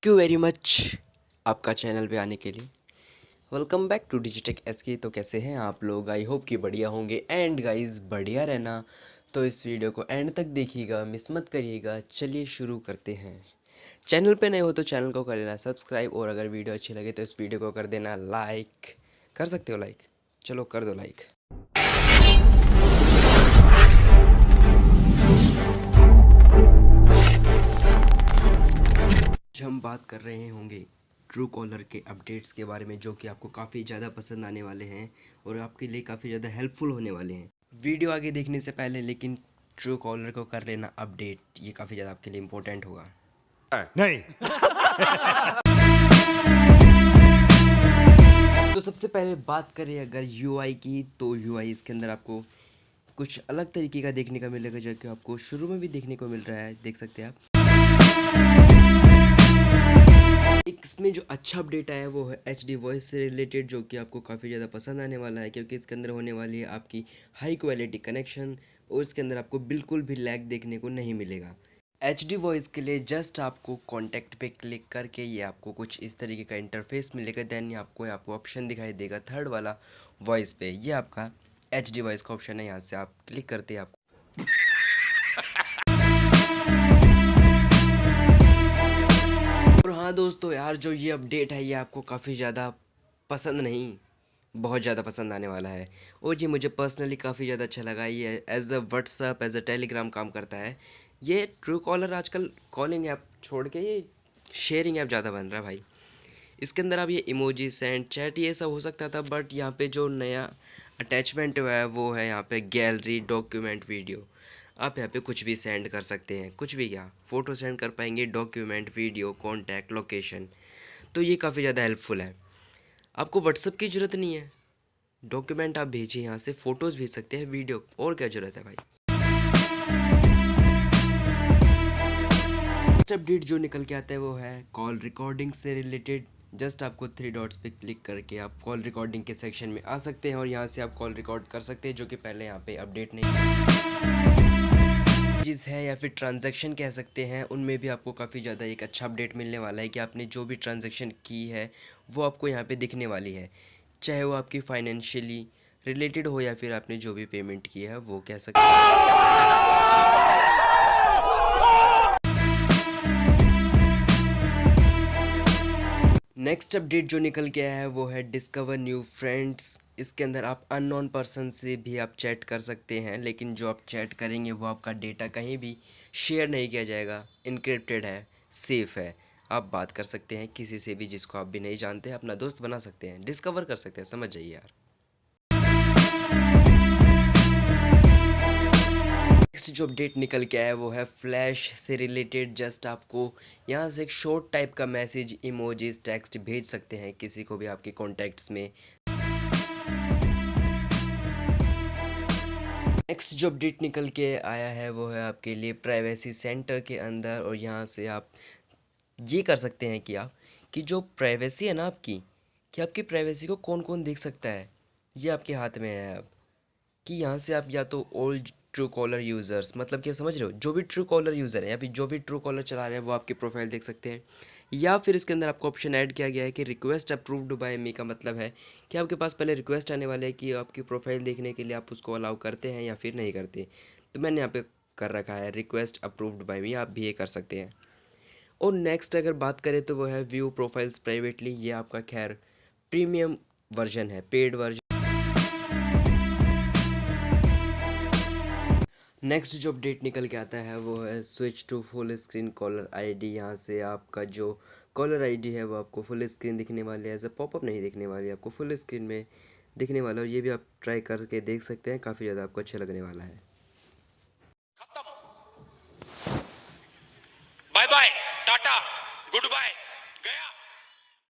Thank you very much आपका channel पे आने के लिए। Welcome back to Digitech SK. तो कैसे हैं आप लोग? आई होप कि बढ़िया होंगे। एंड गाइस, बढ़िया रहना तो इस वीडियो को एंड तक देखिएगा, मिस मत करिएगा। चलिए शुरू करते हैं। चैनल पे नए हो तो चैनल को कर लेना सब्सक्राइब, और अगर वीडियो अच्छी लगे तो इस वीडियो को कर देना लाइक। कर सकते हो लाइक? चलो कर दो लाइक। आज हम बात कर रहे होंगे ट्रू कॉलर के अपडेट्स के बारे में, जो कि आपको काफ़ी ज़्यादा पसंद आने वाले हैं और आपके लिए काफ़ी ज़्यादा हेल्पफुल होने वाले हैं। वीडियो आगे देखने से पहले लेकिन ट्रू कॉलर को कर लेना अपडेट, ये काफ़ी ज़्यादा आपके लिए इम्पोर्टेंट होगा। नहीं। तो सबसे पहले बात करें अगर यूआई की, तो यूआई इसके अंदर आपको कुछ अलग तरीके का देखने का मिलेगा, जो कि आपको शुरू में भी देखने को मिल रहा है, देख सकते हैं आप। इसमें जो अच्छा अपडेट आया है वो है एचडी वॉइस से रिलेटेड, जो कि आपको काफ़ी ज़्यादा पसंद आने वाला है, क्योंकि इसके अंदर होने वाली है आपकी हाई क्वालिटी कनेक्शन, और इसके अंदर आपको बिल्कुल भी लैग देखने को नहीं मिलेगा। एचडी वॉइस के लिए जस्ट आपको कॉन्टैक्ट पे क्लिक करके ये आपको कुछ इस तरीके का इंटरफेस मिलेगा। देन आपको ऑप्शन दिखाई देगा थर्ड वाला वॉइस पे, ये आपका एचडी वॉइस का ऑप्शन है। यहाँ से आप क्लिक करते हैं आपको और हाँ दोस्तों यार, जो ये अपडेट है ये आपको काफ़ी ज़्यादा पसंद नहीं, बहुत ज़्यादा पसंद आने वाला है। और ये मुझे पर्सनली काफ़ी ज़्यादा अच्छा लगा। ये as a WhatsApp, as a Telegram काम करता है। ये ट्रू कॉलर आजकल कॉलिंग ऐप छोड़ के ये शेयरिंग ऐप ज़्यादा बन रहा है भाई। इसके अंदर आप ये इमोजी, सेंड, चैट, ये सब हो सकता था, बट यहाँ पे जो नया अटैचमेंट हुआ है वो है यहाँ पे गैलरी, डॉक्यूमेंट, वीडियो। आप यहाँ पे कुछ भी सेंड कर सकते हैं, कुछ भी, क्या फ़ोटो सेंड कर पाएंगे, डॉक्यूमेंट, वीडियो, कॉन्टैक्ट, लोकेशन। तो ये काफ़ी ज़्यादा हेल्पफुल है। आपको व्हाट्सअप की ज़रूरत नहीं है, डॉक्यूमेंट आप भेजिए, यहाँ से फ़ोटोज़ भेज सकते हैं, वीडियो, और क्या ज़रूरत है भाई। नेक्स्ट अपडेट जो निकल के आता है वो है कॉल रिकॉर्डिंग से रिलेटेड। जस्ट आपको थ्री डॉट्स पे क्लिक करके आप कॉल रिकॉर्डिंग के सेक्शन में आ सकते हैं, और यहाँ से आप कॉल रिकॉर्ड कर सकते हैं, जो कि पहले यहाँ पे अपडेट नहीं चीज़ है, या फिर ट्रांजैक्शन कह सकते हैं। उनमें भी आपको काफ़ी ज़्यादा एक अच्छा अपडेट मिलने वाला है कि आपने जो भी ट्रांजैक्शन की है वो आपको यहाँ पे दिखने वाली है, चाहे वो आपकी फाइनेंशियली रिलेटेड हो या फिर आपने जो भी पेमेंट की है वो कह सकते हैं। नेक्स्ट अपडेट जो निकल के आया है वो है डिस्कवर न्यू फ्रेंड्स। इसके अंदर आप अननोन पर्सन से भी आप चैट कर सकते हैं, लेकिन जो आप चैट करेंगे वो आपका डेटा कहीं भी शेयर नहीं किया जाएगा, इनक्रिप्टेड है, सेफ है। आप बात कर सकते हैं किसी से भी जिसको आप भी नहीं जानते, अपना दोस्त बना सकते हैं, डिस्कवर कर सकते हैं, समझ जाइए यार। नेक्स्ट जो अपडेट निकल के आया है वो है फ्लैश से रिलेटेड। जस्ट आपको यहाँ से एक शॉर्ट टाइप का मैसेज, इमोजीज, टेक्स्ट भेज सकते हैं किसी को भी आपके कॉन्टैक्ट्स में। नेक्स्ट जो अपडेट निकल के आया है वो है आपके लिए प्राइवेसी सेंटर के अंदर, और यहाँ से आप ये कर सकते हैं कि जो प्राइवेसी है ना आपकी, कि आपकी प्राइवेसी को कौन कौन देख सकता है, ये आपके हाथ में है अब। कि यहाँ से आप या तो ओल्ड ट्रू कॉलर यूज़र्स, मतलब क्या समझ रहे हो, जो भी ट्रू कॉलर यूज़र है या फिर जो भी ट्रू कॉलर चला रहे हैं वो आपकी प्रोफाइल देख सकते हैं। या फिर इसके अंदर आपको ऑप्शन ऐड किया गया है कि रिक्वेस्ट अप्रूव्ड बाय मी, का मतलब है कि आपके पास पहले रिक्वेस्ट आने वाले हैं कि आपकी प्रोफाइल देखने के लिए आप उसको अलाउ करते हैं या फिर नहीं करते। तो मैंने यहाँ पे कर रखा है रिक्वेस्ट अप्रूव्ड बाय मी, आप भी ये कर सकते हैं। और नेक्स्ट अगर बात करें तो वो है व्यू प्रोफाइल्स प्राइवेटली। ये आपका खैर प्रीमियम वर्जन है, पेड वर्जन। नेक्स्ट जो अपडेट निकल के आता है वो है switch to full screen caller ID. यहाँ से आपका जो कॉलर आईडी है वो आपको फुल स्क्रीन दिखने वाली है, एज अ पॉपअप नहीं दिखने वाली है, आपको फुल स्क्रीन में दिखने वाला है। और ये भी आप ट्राई करके देख सकते हैं, काफ़ी ज़्यादा आपको अच्छा लगने वाला है।